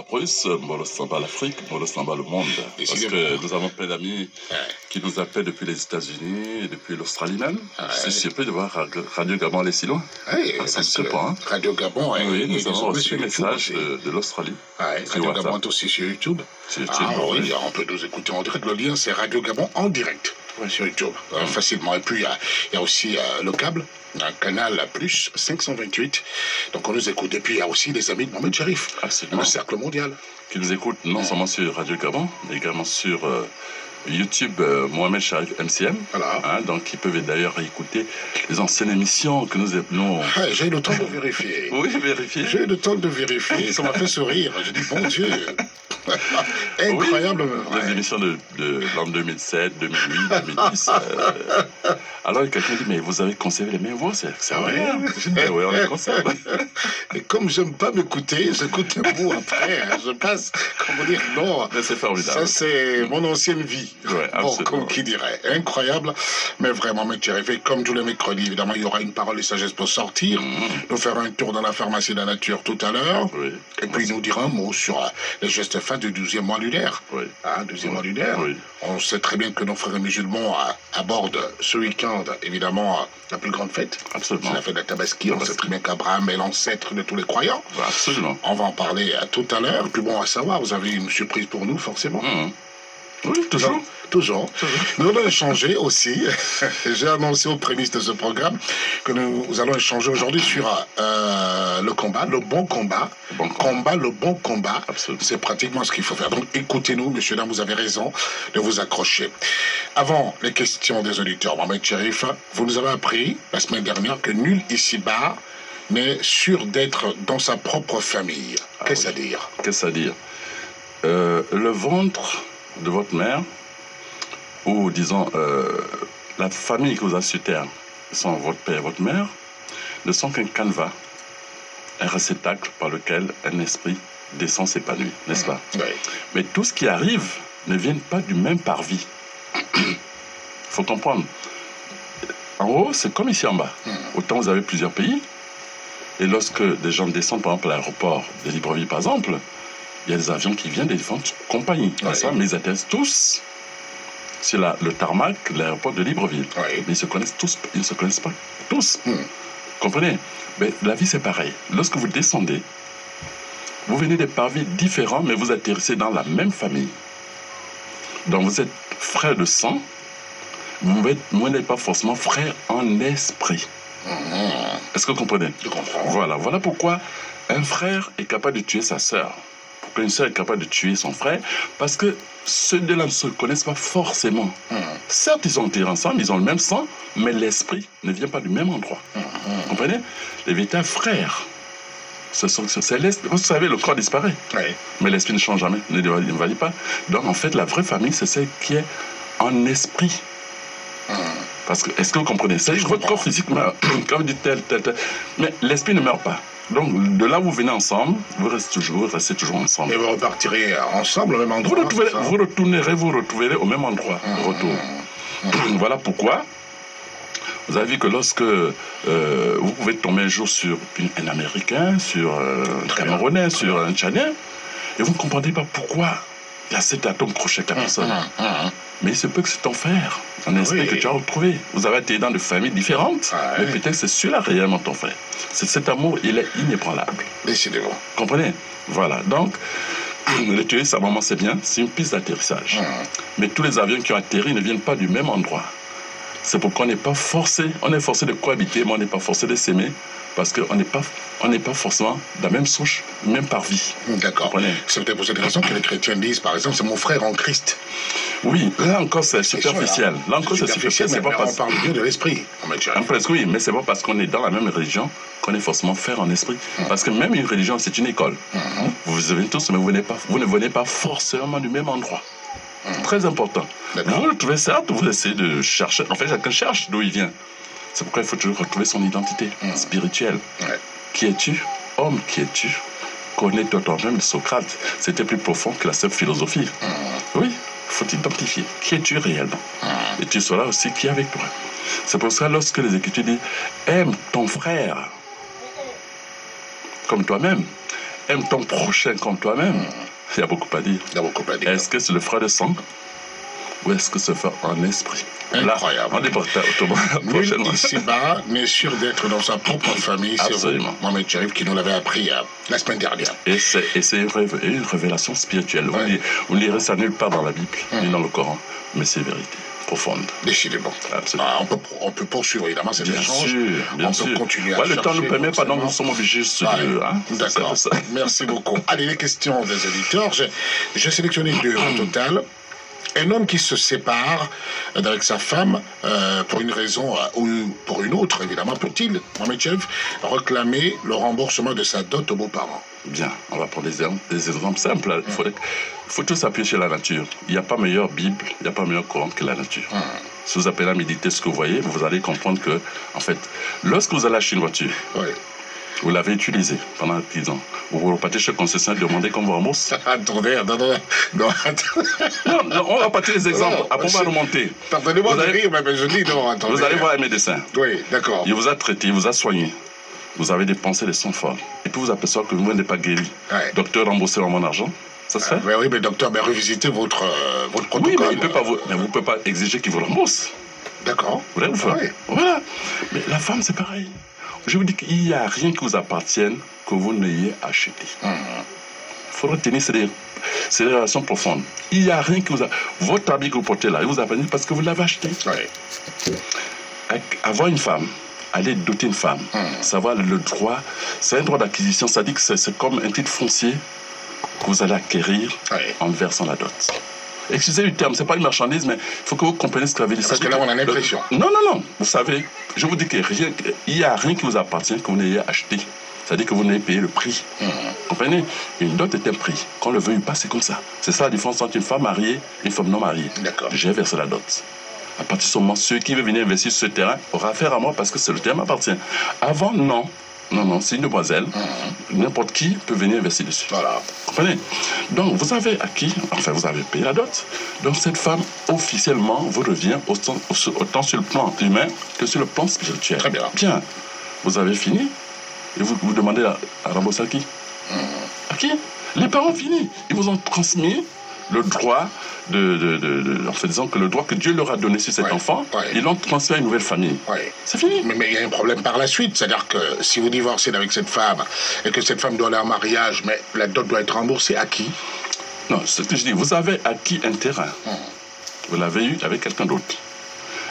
Plus, Molo Samba l'Afrique, Molo Samba le monde. Parce que nous avons plein d'amis qui nous appellent depuis les États-Unis et depuis l'Australie même. C'est surpris de voir Radio Gabon aller si loin. Ça me surprend. Radio Gabon, oui, nous avons reçu un message de l'Australie. Radio Gabon est aussi sur YouTube. Oui, on peut nous écouter en direct. Le lien, c'est Radio Gabon en direct sur YouTube, facilement. Et puis, il y a aussi le câble. Un canal plus 528. Donc on nous écoute. Et puis il y a aussi les amis de Mohamed Cherif, le cercle mondial. Qui nous écoutent non seulement sur Radio Gabon, mais également sur YouTube Mohamed Cherif MCM. Voilà. Donc ils peuvent d'ailleurs écouter les anciennes émissions que nous appelons. J'ai eu le temps de vérifier. Oui, vérifier. J'ai eu le temps de vérifier. Ça m'a fait sourire. Je dis bon Dieu. Incroyable. Oui, les émissions de l'an 2007, 2008, 2010. Alors quelqu'un dit, mais vous avez conservé les mêmes voix, c'est vrai. Oui, on les conserve. Et comme j'aime pas m'écouter, j'écoute un bout après. Je passe, comment dire, non. Mais c'est formidable. Ça, c'est mon ancienne vie. Ouais, comme qui dirait. Incroyable. Mais vraiment, mais tu arrivé comme tous les mercredis. Évidemment, il y aura une parole de sagesse pour sortir. Nous faire un tour dans la pharmacie de la nature tout à l'heure. Oui. Et puis nous dire un mot sur les gestes fins du 12e mois lunaire. Oui. 12e mois lunaire. Oui. On sait très bien que nos frères musulmans abordent ce week-end, évidemment, la plus grande fête. Absolument. C'est la fête de la Tabaski. On sait très bien qu'Abraham est l'ancêtre de tous les croyants. Absolument. On va en parler tout à l'heure. Puis bon, à savoir, vous avez une surprise pour nous, forcément. Oui, toujours. Toujours. Nous allons échanger aussi. J'ai annoncé aux prémices de ce programme que nous allons échanger aujourd'hui sur le combat, le bon combat. Le bon combat. C'est pratiquement ce qu'il faut faire. Donc écoutez-nous, messieurs, dames, vous avez raison de vous accrocher. Avant les questions des auditeurs, Mohamed Cherif, vous nous avez appris la semaine dernière que nul ici-bas n'est sûr d'être dans sa propre famille. Qu'est-ce à dire? Qu'est-ce à dire? Le ventre de votre mère, ou disons la famille que vous avez sur terre, sont votre père et votre mère, ne sont qu'un canevas, un réceptacle par lequel un esprit descend s'épanouir, n'est-ce pas? Oui. Mais tout ce qui arrive ne vient pas du même parvis. Il faut comprendre. En haut, c'est comme ici en bas. Autant vous avez plusieurs pays, et lorsque des gens descendent, par exemple, à l'aéroport de Libreville, par exemple, il y a des avions qui viennent des différentes compagnies, mais ils atterrissent tous sur le tarmac de l'aéroport de Libreville. Mais ils se connaissent tous, ils ne se connaissent pas tous. Comprenez? Mais la vie, c'est pareil. Lorsque vous descendez, vous venez des parvis différents, mais vous atterrissez dans la même famille. Donc vous êtes frères de sang, vous n'êtes pas forcément frères en esprit. Est-ce que vous comprenez? Je comprends. Voilà pourquoi un frère est capable de tuer sa sœur. Une sœur est capable de tuer son frère, parce que ceux deux-là ne se connaissent pas forcément. Certes, ils sont enterrés ensemble, ils ont le même sang, mais l'esprit ne vient pas du même endroit. Vous comprenez? Les véritables frères, c'est l'esprit. Vous savez, le corps disparaît, mais l'esprit ne change jamais, ne valide pas. Donc, en fait, la vraie famille, c'est celle qui est en esprit. Parce que, est-ce que vous comprenez? C'est votre corps physique meurt, comme dit tel. Mais l'esprit ne meurt pas. Donc, de là où vous venez ensemble, vous restez toujours ensemble. Et vous repartirez ensemble au même endroit. Vous retrouverez au même endroit. Retour. Voilà pourquoi vous avez vu que lorsque vous pouvez tomber un jour sur un Américain, sur un Camerounais, sur un Tchadien, et vous ne comprenez pas pourquoi il y a cet atome crochet avec la personne. Mais il se peut que c'est ton frère, un esprit que tu as retrouvé. Vous avez été dans des familles différentes, mais peut-être c'est celui-là réellement ton frère. Cet amour, il est inébranlable. Décidément. Comprenez? Voilà. Donc, le tuer sa maman, c'est bien, c'est une piste d'atterrissage. Mais tous les avions qui ont atterri ne viennent pas du même endroit. C'est pourquoi on n'est pas forcé, on est forcé de cohabiter, mais on n'est pas forcé de s'aimer, parce qu'on n'est pas forcément de la même souche, même par vie. D'accord. C'est peut-être pour cette raison que les chrétiens disent, par exemple, c'est mon frère en Christ. Oui, là encore c'est superficiel. Là encore c'est superficiel. C'est pas parce... On parle bien de l'esprit. Oui, mais c'est pas parce qu'on est dans la même religion qu'on est forcément frère en esprit. Parce que même une religion, c'est une école. Vous venez tous, mais vous ne venez pas forcément du même endroit. Très important. Vous retrouvez ça, vous essayez de chercher. En fait, chacun cherche d'où il vient. C'est pourquoi il faut toujours retrouver son identité spirituelle. Qui es-tu? Homme, qui es-tu? Connais-toi toi-même. Socrate, c'était plus profond que la simple philosophie. Oui, il faut t'identifier. Qui es-tu réellement? Et tu sauras aussi qui est avec toi. C'est pour ça, lorsque les Écritures disent aime ton frère comme toi-même, aime ton prochain comme toi-même. Il y a beaucoup à dire. Il y a beaucoup à dire. Est-ce que c'est le frère de sang ou est-ce que c'est fait en esprit? Incroyable. Là, on déportera prochainement. Ici-bas, mais sûr d'être dans sa propre famille. C'est vous, Mohamed Cherif, qui nous l'avait appris la semaine dernière. Et c'est une révélation spirituelle. Ouais. Vous ne lirez ça nulle part dans la Bible, ni dans le Coran, mais c'est vérité profonde. Décidément. On peut poursuivre évidemment cet échange. Bien sûr. On peut continuer à le temps ne nous permet pas, donc nous sommes obligés de se dire. D'accord. Merci beaucoup. Allez, les questions des éditeurs. J'ai sélectionné 2 au total. Un homme qui se sépare avec sa femme pour une raison ou pour une autre, évidemment, peut-il, Mohamed Cherif, réclamer le remboursement de sa dot aux beaux-parents? Bien, on va prendre des exemples simples. Il faut tous s'appuyer sur la nature. Il n'y a pas meilleure Bible, il n'y a pas meilleur Coran que la nature. Si vous appelez à méditer ce que vous voyez, vous allez comprendre que, en fait, lorsque vous allez acheter une voiture, vous l'avez utilisée pendant 10 ans. Vous repartez chez le concessionnaire, demandez qu'on vous rembourse. Attendez. Non, on va partir des exemples. Après, on va remonter. Pardonnez-moi de rire, mais je dis non, attendez. Vous allez voir un médecin. Oui, d'accord. Il vous a traité, il vous a soigné. Vous avez dépensé des sommes folles. Et puis vous apercevez que vous n'êtes pas guéri. Docteur, remboursez-moi mon argent. Ça se fait? Oui, mais docteur, revisitez votre protocole. Oui, mais vous ne pouvez pas exiger qu'il vous rembourse. D'accord. Vous voulez le faire? Voilà. Mais la femme, c'est pareil. Je vous dis qu'il n'y a rien qui vous appartienne que vous n'ayez acheté. Il faut retenir ces relations profondes. Il n'y a rien qui vous a... Votre habit que vous portez là, il vous appartient parce que vous l'avez acheté. Avoir une femme, aller doter une femme, savoir le droit, c'est un droit d'acquisition, ça dit que c'est comme un titre foncier que vous allez acquérir en versant la dot. Excusez le terme, ce n'est pas une marchandise, mais il faut que vous compreniez ce que ça veut dire. Parce que là, on a l'impression. Non. Vous savez, je vous dis qu'il n'y a rien qui vous appartient que vous n'ayez acheté. C'est-à-dire que vous n'avez payé le prix. Vous comprenez? Une dot est un prix. Qu'on le veuille ou pas, c'est comme ça. C'est ça la différence entre une femme mariée et une femme non mariée. D'accord. J'ai versé la dot. À partir de ce moment, ceux qui veulent venir investir sur ce terrain aura affaire à moi parce que le terrain m'appartient. Avant, non. Non, c'est une demoiselle. N'importe qui peut venir investir dessus. Voilà. Vous comprenez? Donc, vous avez acquis, enfin, vous avez payé la dot. Donc, cette femme, officiellement, vous revient autant sur le plan humain que sur le plan spirituel. Très bien. Bien. Vous avez fini et vous demandez à rembourser à qui? À qui? Les parents finis. Ils vous ont transmis le droit en fait, disons que le droit que Dieu leur a donné sur cet enfant, ils l'ont transmis à une nouvelle famille. C'est fini. Mais il y a un problème par la suite. C'est-à-dire que si vous divorcez avec cette femme et que cette femme doit aller en mariage, mais la dot doit être remboursée à qui? Non, c'est ce que je dis. Vous avez acquis un terrain. Vous l'avez eu avec quelqu'un d'autre.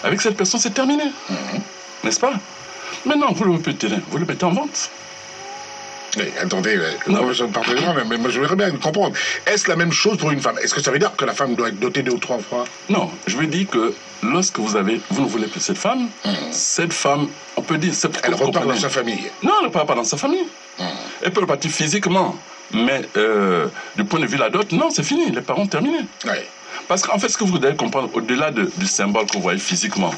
Avec cette personne, c'est terminé. N'est-ce pas? Maintenant, vous le terrain, vous le mettez en vente. Mais attendez, mais moi je voudrais bien comprendre. Est-ce la même chose pour une femme? Est-ce que ça veut dire que la femme doit être dotée 2 ou 3 fois? Non, je veux dire que lorsque vous ne voulez plus cette femme, on peut dire... Elle repart dans sa famille. Non, elle ne repart pas dans sa famille. Elle peut repartir physiquement, mais du point de vue de la dot, non, c'est fini, les parents ont terminé. Parce qu'en fait, ce que vous devez comprendre, au-delà du symbole que vous voyez physiquement,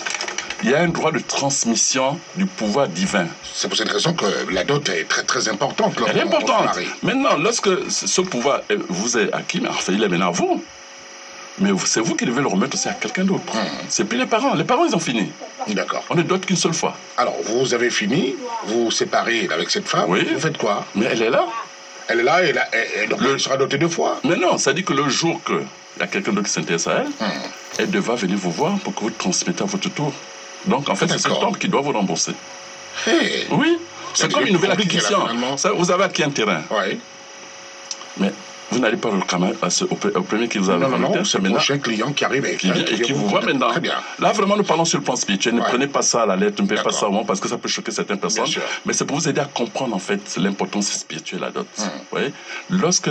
il y a un droit de transmission du pouvoir divin. C'est pour cette raison que la dot est très très importante. Elle est importante. Maintenant, lorsque ce pouvoir vous est acquis, enfin, il est maintenant à vous. Mais c'est vous qui devez le remettre aussi à quelqu'un d'autre. C'est plus les parents. Les parents, ils ont fini. D'accord. On ne dote qu'une seule fois. Alors, vous avez fini, vous vous séparez avec cette femme. Oui. Vous faites quoi? Mais elle est là. Elle est là et donc elle sera dotée 2 fois. Mais non, ça dit que le jour qu'il y a quelqu'un d'autre qui s'intéresse à elle, elle devra venir vous voir pour que vous transmettez à votre tour. Donc, en fait, c'est cet homme qui doit vous rembourser. Oui, c'est comme une nouvelle acquisition. Vous avez acquis un terrain. Mais vous n'allez pas le réclamer au premier qui vous a vendu. Non, c'est le prochain client qui arrive et qui vous voit maintenant. Très bien. Là, vraiment, nous parlons sur le plan spirituel. Ne prenez pas ça à la lettre, ne prenez pas ça au moment parce que ça peut choquer certaines personnes. Mais c'est pour vous aider à comprendre, en fait, l'importance spirituelle de la dot. Vous voyez, lorsque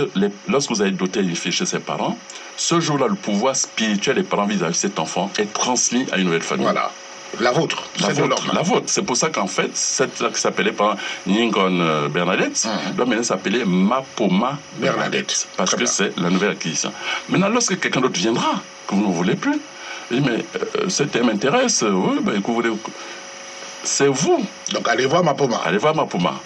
vous avez doté une fille chez ses parents, ce jour-là, le pouvoir spirituel des parents vis-à-vis de cet enfant est transmis à une nouvelle famille. Voilà. La vôtre. La vôtre. C'est pour ça qu'en fait, cette qui s'appelait par Ningon Bernadette doit maintenant s'appeler Mapoma Bernadette. Parce que c'est la nouvelle acquisition. Maintenant, lorsque quelqu'un d'autre viendra, que vous ne voulez plus, il dit, mais ce thème m'intéresse, oui, mais que vous voulez... C'est vous. Donc allez voir Mapoma. Allez voir Mapoma.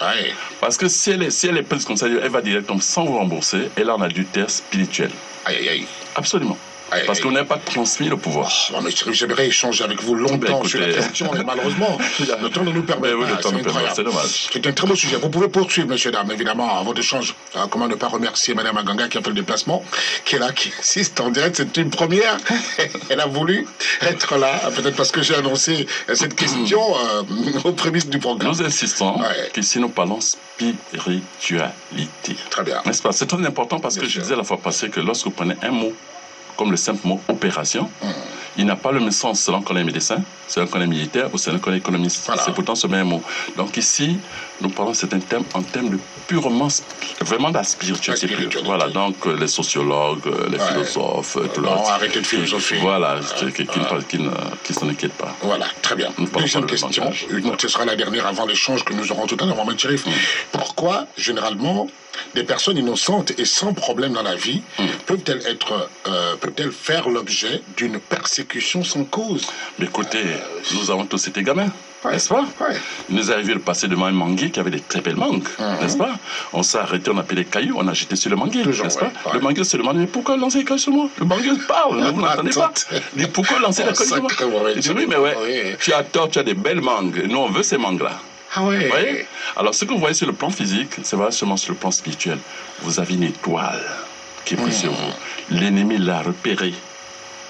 Parce que si elle est prise comme ça, elle va directement sans vous rembourser, elle a un adultère spirituel. Aïe, aïe, aïe. Absolument. Parce que vous n'avez pas transmis le pouvoir. Oh, mais j'aimerais échanger avec vous longtemps sur la question, mais malheureusement, le temps ne nous permet pas. C'est dommage. C'est un très beau sujet. Vous pouvez poursuivre, messieurs, dames, évidemment, à votre échange. Comment ne pas remercier Mme Aganga qui a fait le déplacement, qui est là, qui insiste en direct. C'est une première. Elle a voulu être là, peut-être parce que j'ai annoncé cette question aux prémices du programme. Nous insistons qu'ici nous parlons spiritualité. Très bien. N'est-ce pas? C'est très important parce que je disais la fois passée que lorsque vous prenez un mot, comme le simple mot opération, il n'a pas le même sens selon qu'on est médecin, selon qu'on est militaire ou selon qu'on est économiste. Voilà. C'est pourtant ce même mot. Donc ici, nous parlons, c'est un thème en termes de purement, vraiment de la spiritualité. Voilà, donc les sociologues, les philosophes, tout le monde. Arrêtez de philosophie. Voilà, qui ne s'en inquiètent pas. Voilà, très bien. Deuxième question, ce sera la dernière avant l'échange que nous aurons tout à l'heure, Mohamed Cherif. Pourquoi, généralement, des personnes innocentes et sans problème dans la vie peuvent-elles faire l'objet d'une persécution sans cause? Mais écoutez, nous avons tous été gamins, n'est-ce pas? Il nous est arrivé de passer devant un manguier qui avait des très belles mangues, n'est-ce pas? On s'est arrêté, on a pris des cailloux, on a jeté sur le manguier, n'est-ce pas? Le manguier se demande, mais pourquoi lancer des cailloux sur moi? Le manguier parle, vous n'entendez pas? Il dit, pourquoi lancer des cailloux sur moi? Il dit, oui, mais tu as tort, tu as des belles mangues, nous on veut ces mangues-là. Ah ouais. Vous voyez? Alors, ce que vous voyez sur le plan physique, c'est vrai seulement sur le plan spirituel. Vous avez une étoile qui est prise sur vous. L'ennemi l'a repérée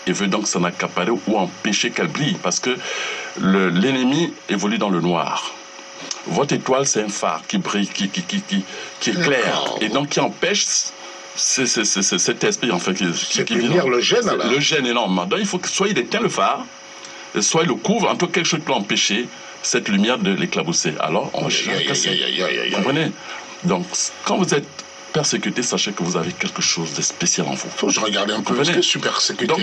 et veut donc s'en accaparer ou empêcher qu'elle brille parce que l'ennemi évolue dans le noir. Votre étoile, c'est un phare qui brille, qui éclaire et donc qui empêche cet esprit en fait qui vient. Le gène, alors. Le gène énormément. Donc, il faut que soit il éteint le phare, soit il le couvre, en tout cas quelque chose peut empêcher cette lumière de l'éclabousser. Alors, on va casser. Vous comprenez? Donc, quand vous êtes persécuté, sachez que vous avez quelque chose de spécial en vous. Faut que je regarde un peu ce que je suis persécuté. Donc,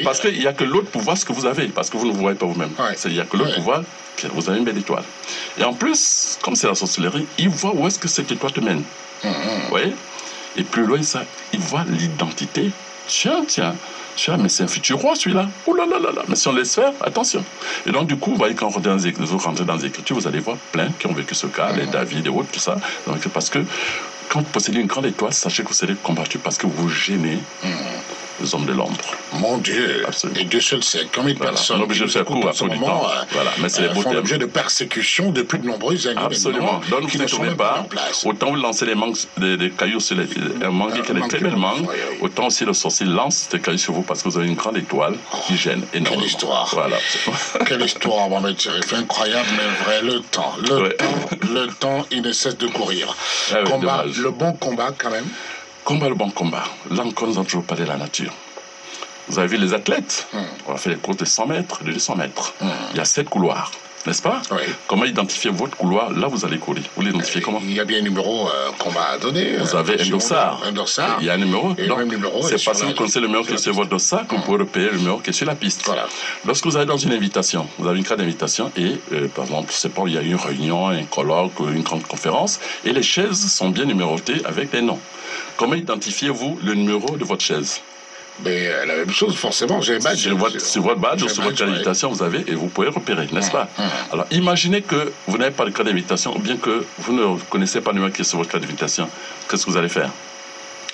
parce qu'il n'y a que l'autre pour voir ce que vous avez, parce que vous ne vous voyez pas vous-même. Il n'y a que l'autre pour voir que vous avez une belle étoile. Et en plus, comme c'est la sorcellerie, il voit où est-ce que cette étoile te mène. Vous voyez? Et plus loin, ça, il voit l'identité. Tiens, mais c'est un futur roi celui-là. Ouh là là là là. Mais si on laisse faire, attention. Et donc du coup, vous voyez, quand vous rentrez dans les Écritures, vous allez voir plein qui ont vécu ce cas, les David et autres, tout ça. Donc, parce que quand vous possédez une grande étoile, sachez que vous serez combattu parce que vous gênez les hommes de l'ombre. Mon Dieu. Absolument. Et Dieu seul sait combien de personnes on est obligé de faire court à tout du temps. Mais c'est les beaux font l'objet de persécutions depuis de nombreuses années. Absolument. Donc vous ne tournez pas. Autant vous lancez des cailloux sur un manguier qui a des très belles mangues, autant aussi le sorcier lance des cailloux sur vous parce que vous avez une grande étoile qui gêne énormément. Quelle histoire. Voilà. Quelle histoire, Mohamed Cherif. Incroyable, mais vrai. Le temps, il ne cesse de courir. Combat, le bon combat quand même. Combat le bon combat. Là encore, nous avons toujours parlé de la nature. Vous avez vu les athlètes? On a fait les courses de 100 mètres, de 200 mètres. Il y a 7 couloirs, n'est-ce pas? Comment identifier votre couloir? Là, vous allez courir. Vous l'identifiez comment? Il y a bien un numéro qu'on va donner. Vous avez un dossard. Il y a un numéro. C'est parce que vous connaissez le numéro qui est sur votre dossard que vous pouvez repérer le numéro qui est sur la piste. Voilà. Lorsque vous allez dans une invitation, vous avez une carte d'invitation et, par exemple, je sais pas, il y a une réunion, un colloque, une grande conférence et les chaises sont bien numérotées avec des noms. Comment identifiez-vous le numéro de votre chaise? Mais la même chose, forcément, j'ai un badge. Sur votre badge ou sur votre carte d'invitation, vous avez, et vous pouvez repérer, n'est-ce pas? Alors, imaginez que vous n'avez pas de carte d'invitation, ou bien que vous ne connaissez pas le numéro qui est sur votre carte d'invitation. Qu'est-ce que vous allez faire?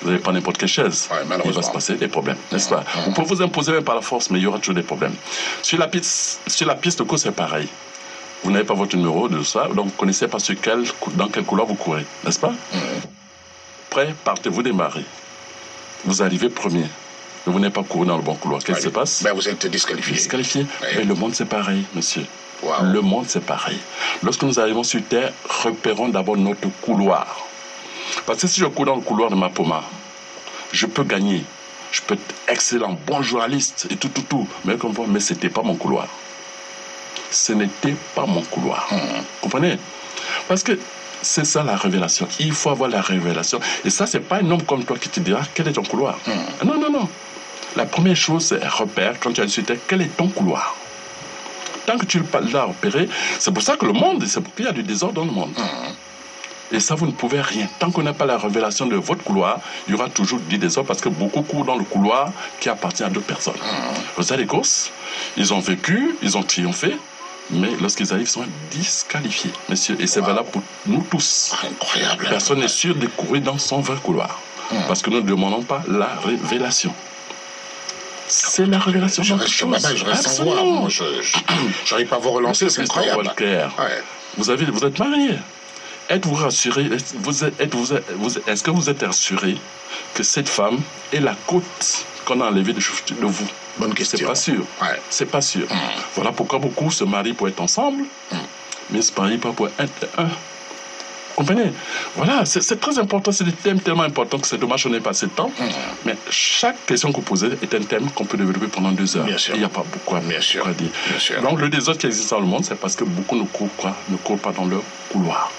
Vous n'allez pas n'importe quelle chaise. Il va se passer des problèmes, n'est-ce pas? Vous pouvez vous imposer même par la force, mais il y aura toujours des problèmes. Sur la piste de course, c'est pareil. Vous n'avez pas votre numéro de ça, donc vous ne connaissez pas dans quel couloir vous courez, n'est-ce pas? Prêt, partez, vous démarrez. Vous arrivez premier. Mais vous n'avez pas couru dans le bon couloir. Qu'est-ce qui se passe? Vous êtes disqualifié. Disqualifié. Mais le monde, c'est pareil, monsieur. Le monde, c'est pareil. Lorsque nous arrivons sur Terre, repérons d'abord notre couloir. Parce que si je cours dans le couloir de ma pomme, je peux gagner. Je peux être excellent, bon journaliste et tout. Mais ce n'était pas mon couloir. Ce n'était pas mon couloir. Vous comprenez? Parce que c'est ça la révélation. Il faut avoir la révélation. Et ça, c'est pas un homme comme toi qui te dira quel est ton couloir. Non. La première chose, c'est repère, quand tu as sur Terre, quel est ton couloir. Tant que tu l'as repéré, c'est pour ça que le monde, c'est pour qu'il y a du désordre dans le monde. Et ça, vous ne pouvez rien. Tant qu'on n'a pas la révélation de votre couloir, il y aura toujours du désordre parce que beaucoup courent dans le couloir qui appartient à d'autres personnes. Vous avez les courses, ils ont vécu, ils ont triomphé, mais lorsqu'ils arrivent, ils sont disqualifiés, messieurs. Et c'est valable pour nous tous. Incroyable. Personne n'est sûr de courir dans son vrai couloir. Parce que nous ne demandons pas la révélation. c'est la révélation. Je reste sans voix. Moi, je n'arrive pas à vous relancer, c'est incroyable. Ouais. Vous êtes marié. Êtes-vous rassuré? Est-ce que vous êtes rassuré que cette femme est la côte qu'on a enlevée de vous? Bonne question. C'est pas sûr. Ouais. C'est pas sûr. Voilà pourquoi beaucoup se marient pour être ensemble, mais se marient pas pour être un. Comprenez? Voilà, c'est très important, c'est des thèmes tellement importants que c'est dommage qu'on n'ait pas assez de temps. Mais chaque question que vous posez est un thème qu'on peut développer pendant 2 heures. Il n'y a pas beaucoup à dire. Donc le désordre qui existe dans le monde, c'est parce que beaucoup ne courent pas dans leur couloir.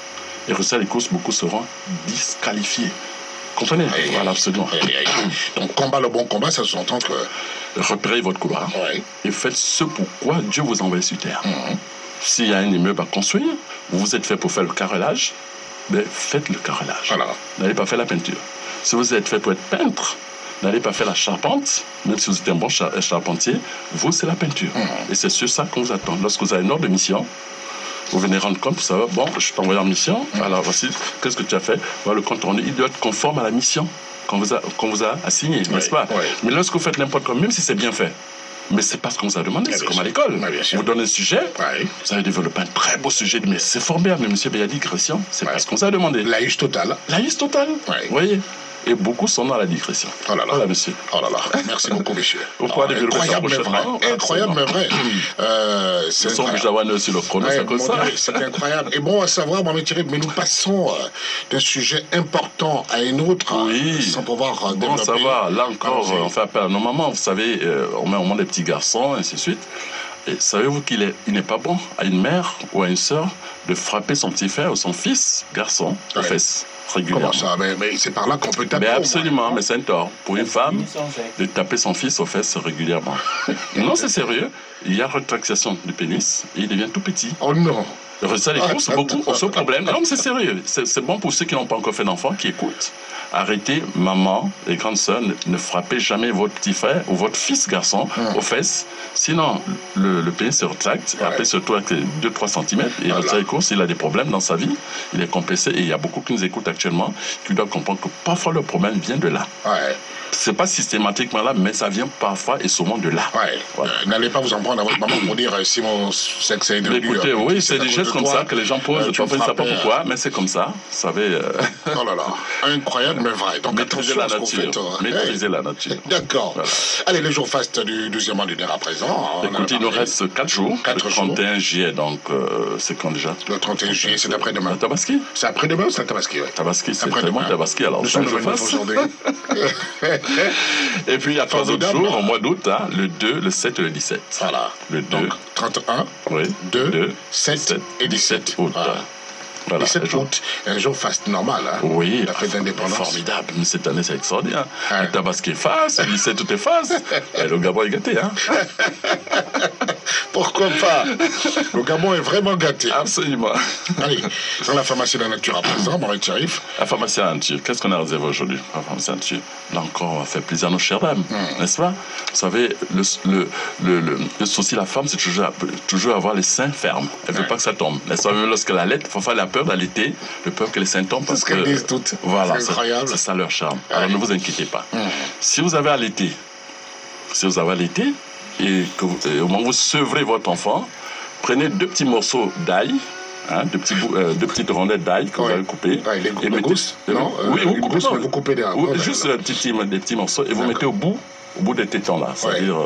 Et résultat des courses, beaucoup seront disqualifiés. Comprenez? Voilà, absolument. Donc combat le bon combat, ça s'entend que... Repérez votre couloir et faites ce pourquoi Dieu vous envoie sur terre. S'il y a un immeuble à construire, vous êtes fait pour faire le carrelage, mais faites le carrelage. Voilà. N'allez pas faire la peinture. Si vous êtes fait pour être peintre, n'allez pas faire la charpente, même si vous êtes un bon charpentier, vous, c'est la peinture. Et c'est sur ça qu'on vous attend. Lorsque vous avez un ordre de mission, vous venez rendre compte, vous savez, bon, je t'envoie en mission, alors voici, qu'est-ce que tu as fait? Voilà, le compte rendu, il doit être conforme à la mission qu'on vous a assignée, n'est-ce pas? Mais lorsque vous faites n'importe quoi, même si c'est bien fait, mais c'est pas ce qu'on vous a demandé, c'est comme à l'école. Vous donnez un sujet, vous avez développé un très beau sujet, mais c'est formidable, mais monsieur Béa digression, c'est pas ce qu'on vous a demandé. Laïus total. Laïus total, vous voyez. Et beaucoup sont dans la digression. Oh là là. Voilà, monsieur. Oh là là. Merci beaucoup, monsieur. Incroyable, mais vrai. Incroyable, mais vrai. Nous sommes obligés d'avoir un sur le chrono, c'est comme ça. C'est incroyable. Et bon à savoir, Mohamed Chérif, mais nous passons d'un sujet important à un autre, sans pouvoir développer. Bon, ça va. Là encore, on fait appel. Normalement, vous savez, on met au monde des petits garçons, et ainsi de suite. Et savez-vous qu'il n'est pas bon à une mère ou à une sœur de frapper son petit frère ou son fils garçon aux fesses régulièrement? Comment ça? Mais c'est par là qu'on peut taper. Mais absolument, mais c'est un tort. Pour une femme, de taper son fils aux fesses régulièrement. Non, c'est sérieux. Il y a rétractation du pénis et il devient tout petit. Oh non! Le résultat des courses, beaucoup ont ce problème. Non, mais c'est sérieux. C'est bon pour ceux qui n'ont pas encore fait d'enfant, qui écoutent. Arrêtez, maman, les grandes sœurs, ne frappez jamais votre petit frère ou votre fils garçon aux fesses. Sinon, le pénis se retracte, et après, surtout avec 2-3 cm. Et le résultat des courses, il a des problèmes dans sa vie. Il est compressé. Et il y a beaucoup qui nous écoutent actuellement qui doivent comprendre que parfois le problème vient de là. C'est pas systématiquement là, mais ça vient parfois et souvent de là. N'allez pas vous en prendre à votre maman pour dire si mon sexe est devenu... Écoutez, oui, c'est des gestes comme ça que les gens posent. Parfois, ils ne savent pas pourquoi, mais c'est comme ça. Vous savez... Oh là là, incroyable, mais vrai. Donc, maîtriser la nature. Maîtriser la nature. D'accord. Voilà. Allez, les jours fastes du 12e mois lunaire à présent. Écoutez, il nous reste 4 jours. Le 31 juillet, donc, c'est quand déjà? Le 31 juillet, c'est après-demain. Tabaski? C'est après-demain ou c'est Tabaski? Tabaski, c'est après-demain. Tabaski, alors. Nous sommes le 29 aujourd'hui. Et puis il y a 3 autres jours au mois d'août, le 2, le 7 et le 17. Voilà. Le 2. Donc 31, 2, 7 et 17 août. Voilà, 17 août, un jour faste normal. Oui, la fête d'indépendance. Formidable. Mais cette année, c'est extraordinaire. Le Tabaski est face, le 17 tout est face. Et le Gabon est gâté. Pourquoi pas? Le Gabon est vraiment gâté. Absolument. Allez, dans la pharmacie de la nature à présent, Mohamed Chérif. La pharmacie de la nature, qu'est-ce qu'on a réservé aujourd'hui? La pharmacie de la nature. Là encore, on va faire plaisir à nos chères dames, n'est-ce pas? Vous savez, le souci de la femme, c'est toujours avoir les seins fermes. Elle ne veut pas que ça tombe. N'est-ce pas? Même lorsqu'elle allait, parfois elle a peur d'allaiter, le peur que les seins tombent. C'est ce qu'elles disent toutes. Voilà, c'est incroyable. C'est ça leur charme. Alors ne vous inquiétez pas. Si vous avez allaité, et au moment où vous sevrez votre enfant, prenez 2 petits morceaux d'ail, 2 petites rondelles d'ail que vous allez couper. Et mettez... Non, oui, vous coupez des juste des petits morceaux et vous mettez au bout des tétons là, c'est-à-dire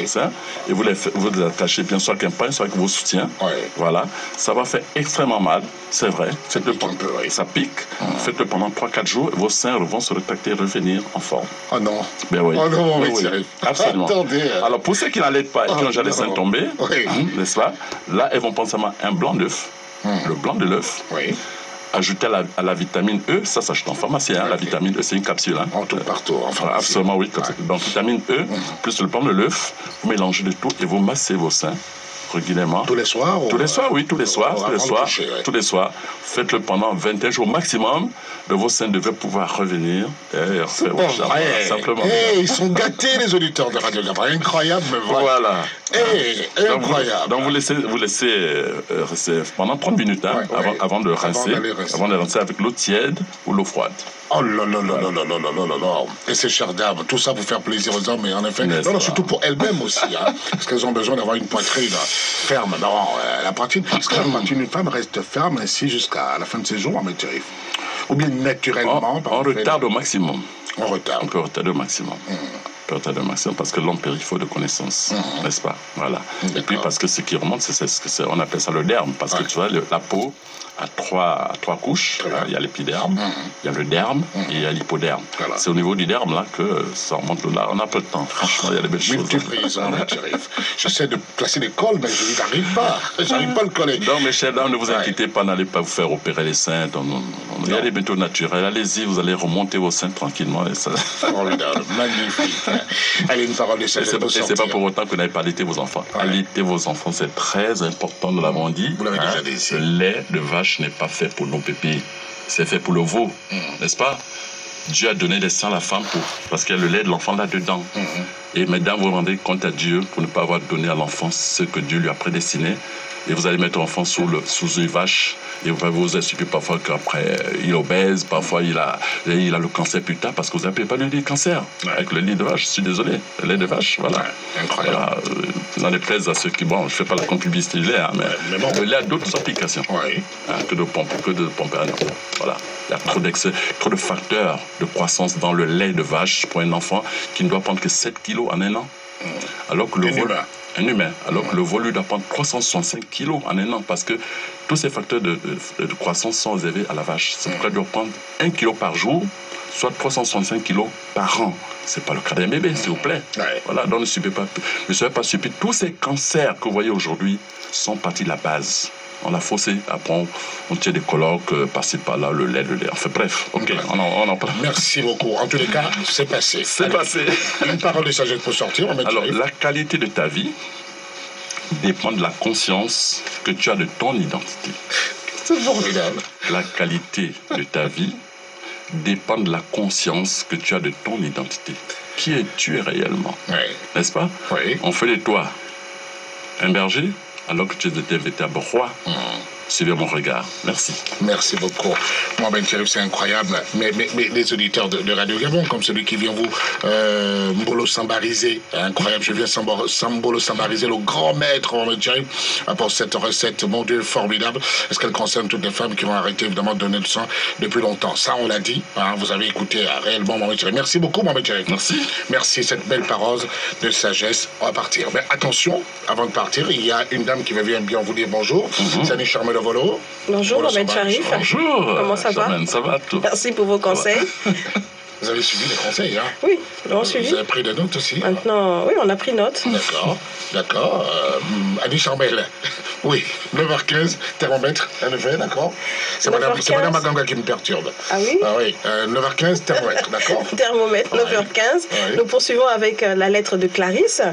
ça, et vous les attachez bien soit avec un pain, soit avec vos soutiens. Voilà, ça va faire extrêmement mal, c'est vrai. Ça pique. Faites-le pendant 3-4 jours, et vos seins vont se rétracter et revenir en forme. Oh non. Ben oui. Oh non, oui. Absolument. Attendez. Alors pour ceux qui n'allaitent pas et qui ont déjà les seins tombés, n'est-ce pas? Là, elles vont prendre seulement un blanc d'œuf, le blanc de l'œuf. Ajouter à la vitamine E, ça s'achète en pharmacie, la vitamine E, c'est une capsule. On trouve partout, en pharmacie. Absolument, oui. Donc, vitamine E, plus le blanc de l'œuf, vous mélangez le tout et vous massez vos seins régulièrement. Tous les soirs? Tous les soirs, oui, tous les soirs. Tous les soirs. Faites-le pendant 21 jours maximum. Vos seins devaient pouvoir revenir et refaire vos charmes. Simplement. Ils sont gâtés, les auditeurs de Radio Gabon. Incroyable, mais vrai. Voilà. Incroyable. Donc, vous laissez rester pendant 30 minutes avant de rincer. Avant de rincer avec l'eau tiède ou l'eau froide. Oh là là là là là là là là là. Et ces chères dames, tout ça pour faire plaisir aux hommes, et en effet, non, surtout pour elles-mêmes aussi, hein, parce qu'elles ont besoin d'avoir une poitrine ferme. Non, la poitrine, parce que une femme reste ferme ainsi jusqu'à la fin de ses jours, en métier. Ou bien naturellement. On retarde au maximum. On retarde. On peut retarder au maximum. Parce que l'homme périt faute de connaissances, n'est-ce pas? Voilà. Et puis parce que ce qui remonte, on appelle ça le derme, parce que tu vois, la peau a trois couches. Il y a l'épiderme, il y a le derme et il y a l'hypoderme. Voilà. C'est au niveau du derme là que ça remonte là. On n'a pas le temps. Franchement, il y a des belles choses. J'essaie de placer les cols, mais je n'arrive pas. J'arrive pas à le coller. Non, mes chers dames, ne vous inquiétez pas, n'allez pas vous faire opérer les seins. Il y a des méthodes naturelles. Allez-y, vous allez remonter vos seins tranquillement. Et ça... Formidable, magnifique. Allez, une parole de sagesse. Et c'est pas pour autant que vous n'avez pas allaité vos enfants. Allaiter vos enfants, c'est très important, nous l'avons dit. Vous l'avez déjà dit ici. Le lait de vache n'est pas fait pour nos pépés. C'est fait pour le veau, n'est-ce pas? Dieu a donné des seins à la femme parce qu'il y a le lait de l'enfant là-dedans. Et mesdames, vous vous rendez compte à Dieu pour ne pas avoir donné à l'enfant ce que Dieu lui a prédestiné. Et vous allez mettre l'enfant sous une vache. Et vous allez vous expliquer parfois qu'après, il est obèse, parfois il a le cancer plus tard, parce que vous n'appelez pas le lait de cancer. Avec le lait de vache, je suis désolé. Le lait de vache, voilà. Incroyable. N'en déplaise à ceux qui, bon, je ne fais pas la publicité du lait, hein, mais bon. Le lait a d'autres applications que de pomper un enfant. Voilà. Il y a trop de facteurs de croissance dans le lait de vache pour un enfant qui ne doit prendre que 7 kilos en un an. Alors que un humain. Alors que le veau lui doit prendre 365 kilos en un an parce que tous ces facteurs de croissance sont réservés à la vache. C'est pourquoi il doit prendre 1 kilo par jour, soit 365 kilos par an. C'est pas le cas d'un bébé, s'il vous plaît. Voilà, donc ne soyez pas stupide. Tous ces cancers que vous voyez aujourd'hui sont partis de la base. On a faussé, après on tient des colloques par-ci par-là, le lait. Enfin bref, ok, on en parle. Merci beaucoup. En tous les cas, c'est passé. C'est passé. Une parole de sagesse pour sortir. Alors, la qualité de ta vie dépend de la conscience que tu as de ton identité. C'est formidable. La qualité de ta vie dépend de la conscience que tu as de ton identité. Qui es-tu réellement? N'est-ce pas? On fait de toi un berger alors que tu étais un véritable roi. Suivez mon regard. Merci. Merci beaucoup. Mohamed Cherif, c'est incroyable. Mais les auditeurs de Radio Gabon, comme celui qui vient vous, Mbolo Sambarisé, incroyable, je viens Mbolo Sambarisé, le grand maître Mohamed Cherif, pour cette recette, mon Dieu, formidable. Est-ce qu'elle concerne toutes les femmes qui vont arrêter évidemment de donner le sang depuis longtemps? Ça, on l'a dit. Hein, vous avez écouté réellement Mohamed Cherif. Merci beaucoup, Mohamed Cherif. Merci. Merci, cette belle parole de sagesse. On va partir. Mais attention, avant de partir, il y a une dame qui vient bien vous dire bonjour. Sani Charmel Volo. Bonjour, Mohamed Cherif. Bonjour. Comment ça va? Ça va tout. Merci pour vos conseils. Vous avez suivi les conseils, hein? Oui, nous avons suivi. Vous avez pris des notes aussi? Maintenant, oui, on a pris note. D'accord. Annie Chambel, oui, 9h15, thermomètre, en effet, d'accord. C'est Madame Maganga qui me perturbe. Ah oui? Ah oui, 9h15, thermomètre, d'accord. Thermomètre, 9h15. Nous poursuivons avec la lettre de Clarisse.